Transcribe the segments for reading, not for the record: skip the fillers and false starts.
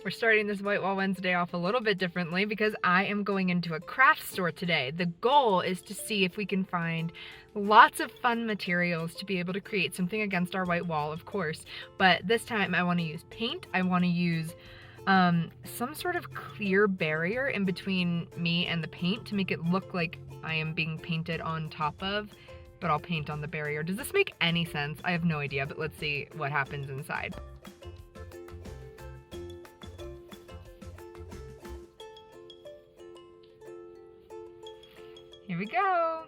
We're starting this White Wall Wednesday off a little bit differently because I am going into a craft store today. The goal is to see if we can find lots of fun materials to be able to create something against our white wall, of course. But this time I want to use paint. I want to use some sort of clear barrier in between me and the paint to make it look like I am being painted on top of, but I'll paint on the barrier. Does this make any sense? I have no idea, but let's see what happens inside. Here we go.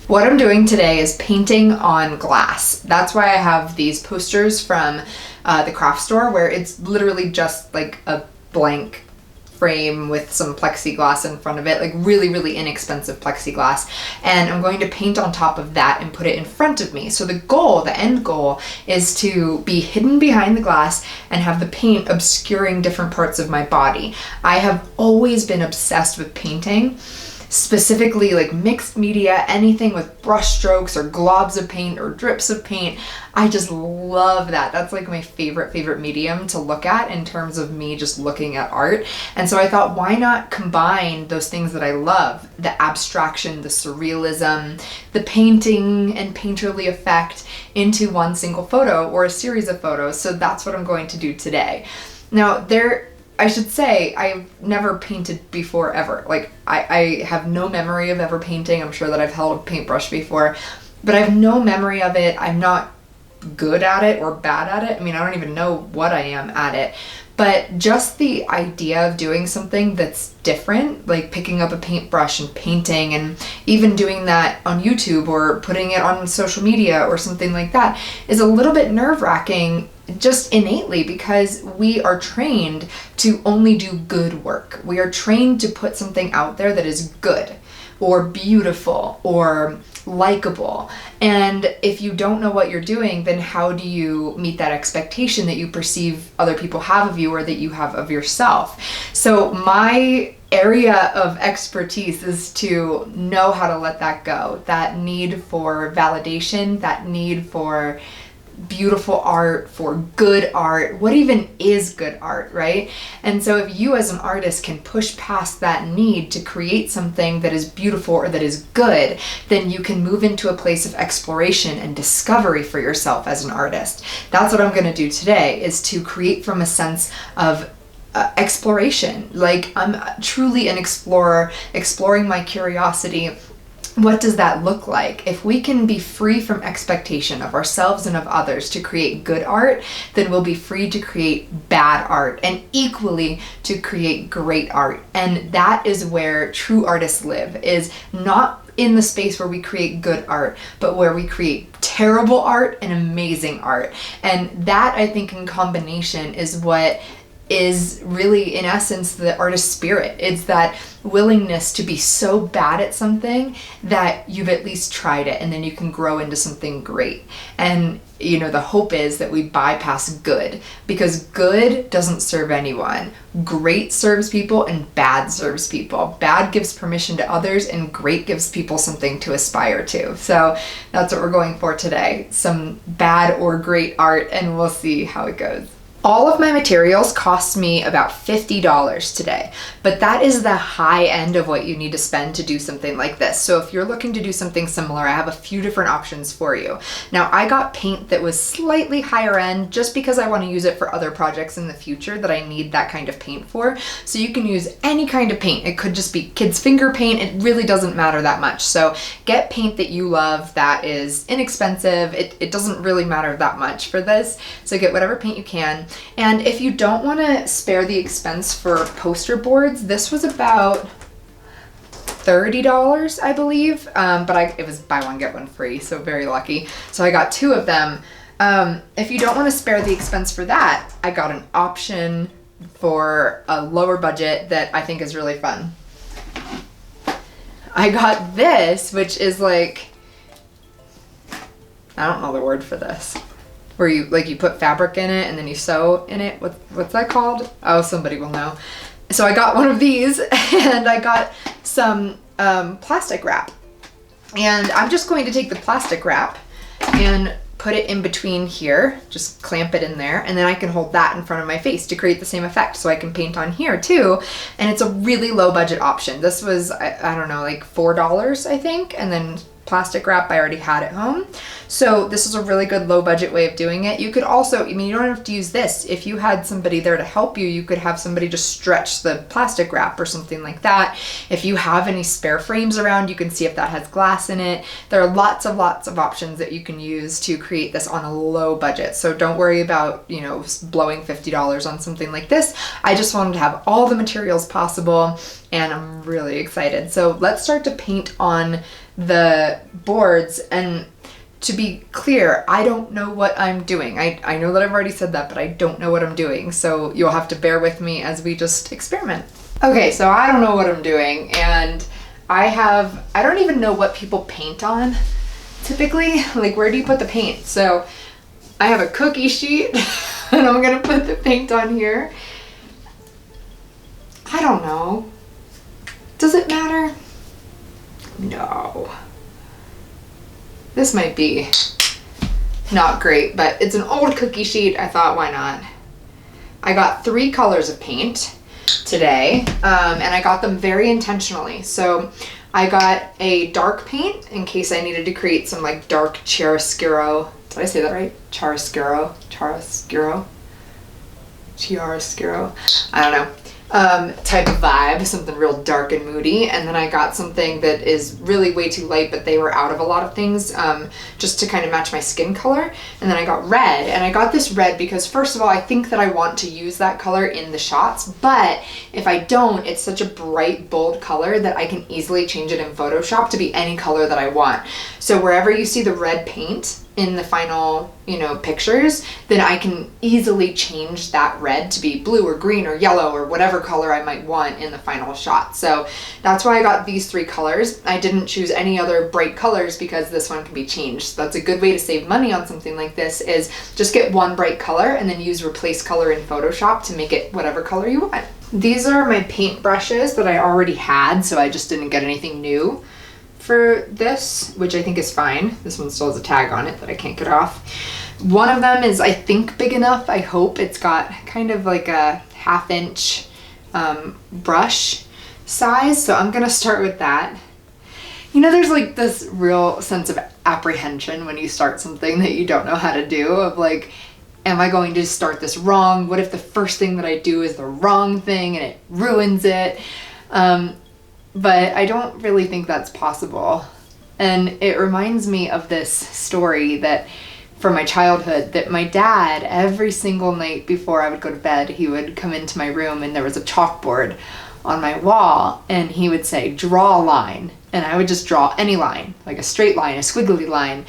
What I'm doing today is painting on glass. That's why I have these posters from the craft store where it's literally just like a blank frame with some plexiglass in front of it, like really, really inexpensive plexiglass. And I'm going to paint on top of that and put it in front of me. So the goal, the end goal, is to be hidden behind the glass and have the paint obscuring different parts of my body. I have always been obsessed with painting, specifically like mixed media, anything with brush strokes or globs of paint or drips of paint. I just love that. That's like my favorite medium to look at in terms of me just looking at art. And so I thought, why not combine those things that I love, the abstraction, the surrealism, the painting and painterly effect, into one single photo or a series of photos. So that's what I'm going to do today. Now, I should say, I've never painted before ever. Like, I have no memory of ever painting. I'm sure that I've held a paintbrush before, but I have no memory of it. I'm not good at it or bad at it. I mean, I don't even know what I am at it. But just the idea of doing something that's different, like picking up a paintbrush and painting, and even doing that on YouTube or putting it on social media or something like that, is a little bit nerve-wracking just innately, because we are trained to only do good work. We are trained to put something out there that is good or beautiful or likable. And if you don't know what you're doing, then how do you meet that expectation that you perceive other people have of you or that you have of yourself? So my area of expertise is to know how to let that go. That need for validation, that need for beautiful art, for good art. What even is good art, right? And so if you as an artist can push past that need to create something that is beautiful or that is good, then you can move into a place of exploration and discovery for yourself as an artist. That's what I'm going to do today, is to create from a sense of exploration. Like, I'm truly an explorer, exploring my curiosity what does that look like? If we can be free from expectation of ourselves and of others to create good art, then we'll be free to create bad art, and equally to create great art. And that is where true artists live, is not in the space where we create good art, but where we create terrible art and amazing art. And that, I think, in combination is what is really, in essence, the artist spirit. It's that willingness to be so bad at something that you've at least tried it, and then you can grow into something great. And you know, the hope is that we bypass good, because good doesn't serve anyone. Great serves people and bad serves people. Bad gives permission to others, and great gives people something to aspire to. So that's what we're going for today. Some bad or great art, and we'll see how it goes. All of my materials cost me about $50 today, but that is the high end of what you need to spend to do something like this. So if you're looking to do something similar, I have a few different options for you. Now, I got paint that was slightly higher end just because I want to use it for other projects in the future that I need that kind of paint for. So you can use any kind of paint. It could just be kids' finger paint. It really doesn't matter that much. So get paint that you love that is inexpensive. It doesn't really matter that much for this. So get whatever paint you can. And if you don't want to spare the expense for poster boards, this was about $30, I believe, but it was buy one, get one free, so very lucky. So I got 2 of them. If you don't want to spare the expense for that, I got an option for a lower budget that I think is really fun. I got this, which is like, I don't know the word for this, where you put fabric in it and then you sew in it. What's that called? Oh, somebody will know. So I got one of these, and I got some plastic wrap. And I'm just going to take the plastic wrap and put it in between here, just clamp it in there, and then I can hold that in front of my face to create the same effect. So I can paint on here too, and it's a really low budget option. This was, I don't know, like $4, I think, and then plastic wrap I already had at home. So this is a really good low budget way of doing it. You could also, I mean, you don't have to use this. If you had somebody there to help you, you could have somebody just stretch the plastic wrap or something like that. If you have any spare frames around, you can see if that has glass in it. There are lots of options that you can use to create this on a low budget. So don't worry about, you know, blowing $50 on something like this. I just wanted to have all the materials possible, and I'm really excited. So let's start to paint on the boards. And to be clear, I don't know what I'm doing. I know that I've already said that, but I don't know what I'm doing. So you'll have to bear with me as we just experiment. Okay, so I don't know what I'm doing, and I don't even know what people paint on typically. Like, where do you put the paint? So I have a cookie sheet and I'm gonna put the paint on here. I don't know. Does it matter? No. This might be not great, but it's an old cookie sheet. I thought, why not? I got 3 colors of paint today, and I got them very intentionally. So I got a dark paint in case I needed to create some like dark chiaroscuro. Did I say that right? Chiaroscuro? I don't know. Type of vibe, something real dark and moody. And then I got something that is really way too light, but they were out of a lot of things, just to kind of match my skin color. And then I got red, and I got this red because, first of all, I think that I want to use that color in the shots, but if I don't, it's such a bright, bold color that I can easily change it in Photoshop to be any color that I want. So wherever you see the red paint in the final, you know, pictures, then I can easily change that red to be blue or green or yellow or whatever color I might want in the final shot. So that's why I got these 3 colors. I didn't choose any other bright colors because this one can be changed. So that's a good way to save money on something like this, is just get one bright color and then use replace color in Photoshop to make it whatever color you want. These are my paint brushes that I already had, so I just didn't get anything new for this, which I think is fine. This one still has a tag on it that I can't get off. One of them is, I think, big enough. I hope it's got kind of like a 1/2 inch brush size, so I'm gonna start with that. You know, there's like this real sense of apprehension when you start something that you don't know how to do, of like, am I going to start this wrong? What if the first thing that I do is the wrong thing and it ruins it? But I don't really think that's possible. And it reminds me of this story that from my childhood, that my dad, every single night before I would go to bed, he would come into my room and there was a chalkboard on my wall and he would say, draw a line. And I would just draw any line, like a straight line, a squiggly line.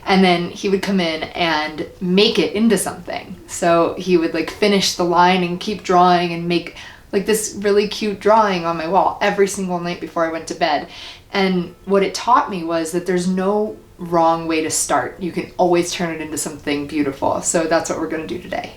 And then he would come in and make it into something. So he would like finish the line and keep drawing and make like this really cute drawing on my wall every single night before I went to bed. And what it taught me was that there's no wrong way to start. You can always turn it into something beautiful. So that's what we're going to do today.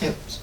Oops.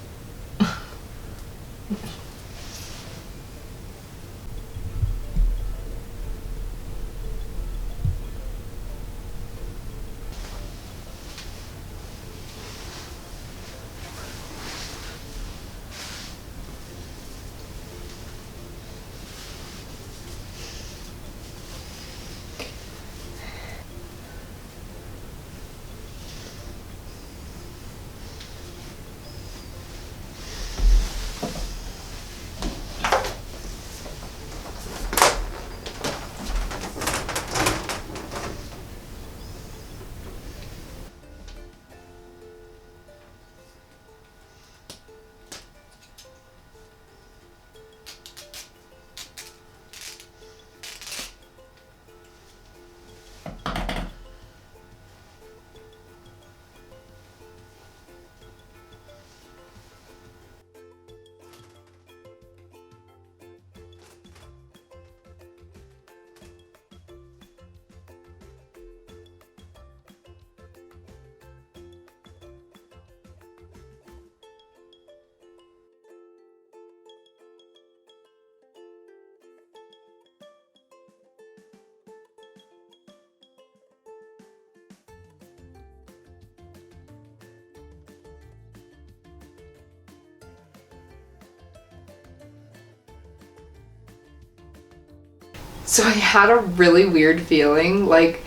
So I had a really weird feeling, like,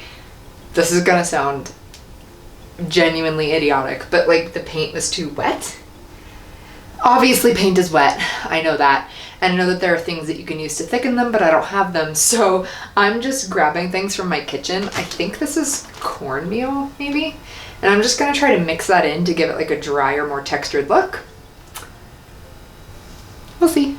this is gonna sound genuinely idiotic, but like the paint was too wet. Obviously paint is wet, I know that. And I know that there are things that you can use to thicken them, but I don't have them. So I'm just grabbing things from my kitchen. I think this is cornmeal, maybe? And I'm just gonna try to mix that in to give it like a drier, more textured look. We'll see.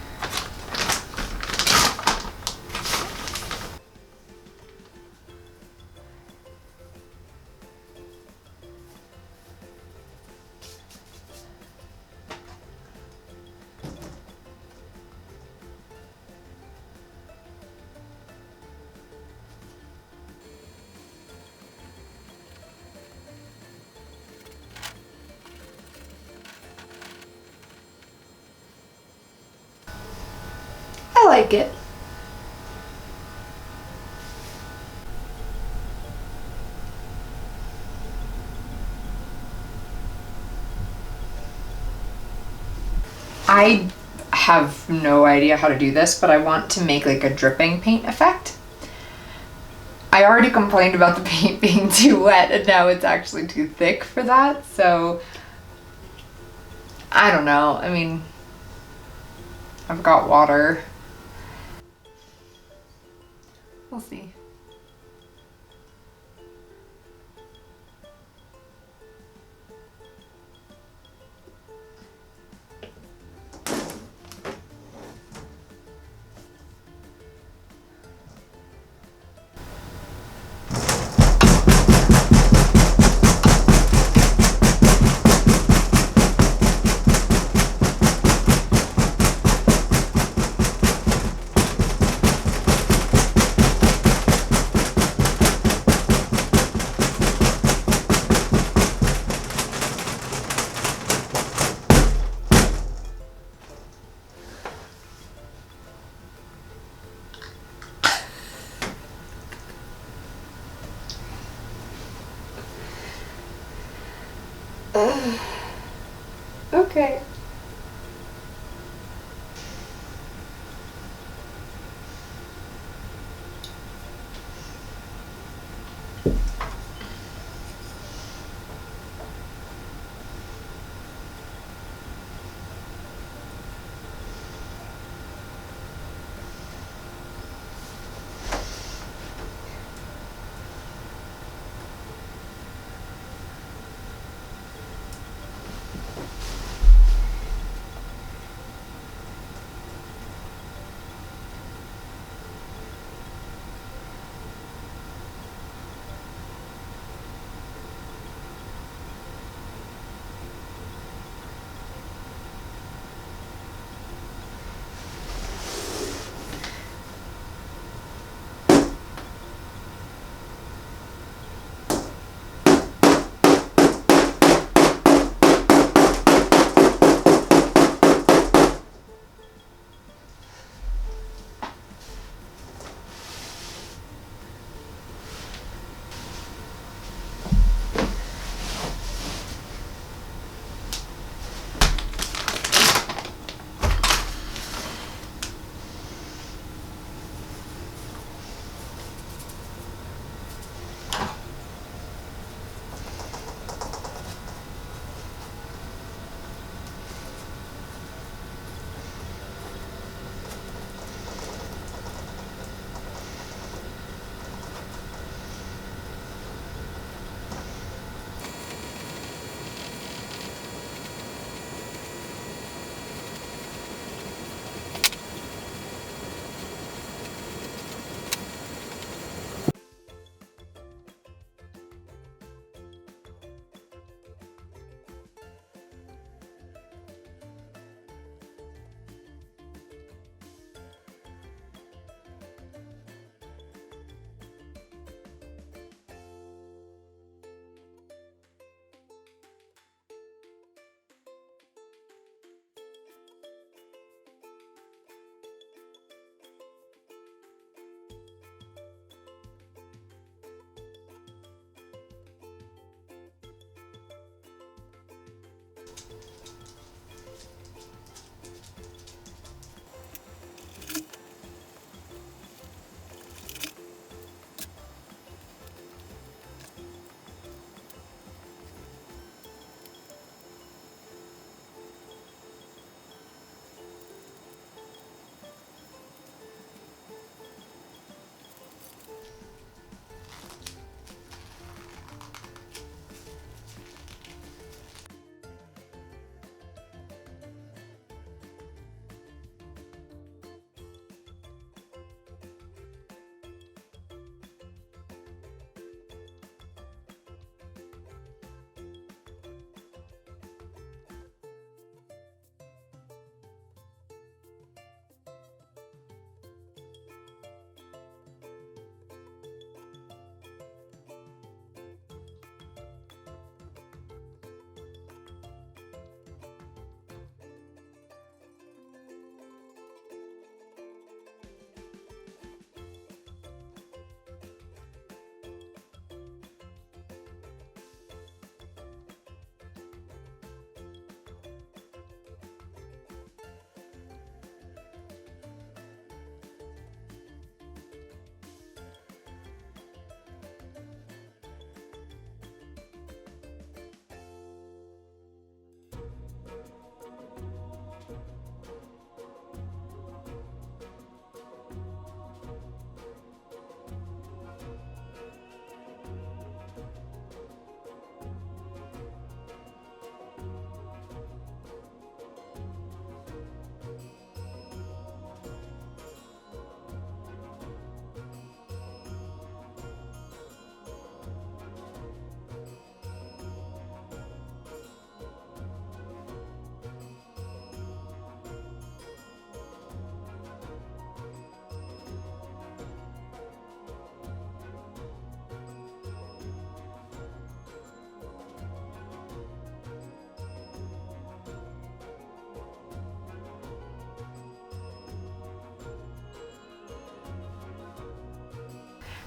I like it. I have no idea how to do this, but I want to make like a dripping paint effect. I already complained about the paint being too wet, and now it's actually too thick for that, so I don't know. I mean, I've got water. We'll see. Okay.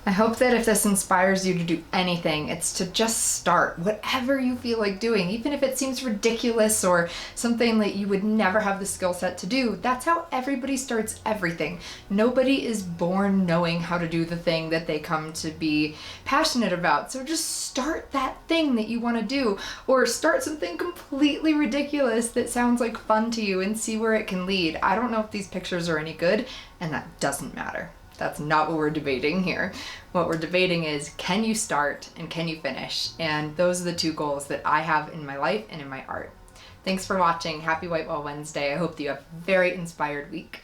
I hope that if this inspires you to do anything, it's to just start whatever you feel like doing, even if it seems ridiculous or something that you would never have the skill set to do. That's how everybody starts everything. Nobody is born knowing how to do the thing that they come to be passionate about. So just start that thing that you want to do, or start something completely ridiculous that sounds like fun to you and see where it can lead. I don't know if these pictures are any good, and that doesn't matter. That's not what we're debating here. What we're debating is, can you start and can you finish? And those are the two goals that I have in my life and in my art. Thanks for watching. Happy White Wall Wednesday. I hope that you have a very inspired week.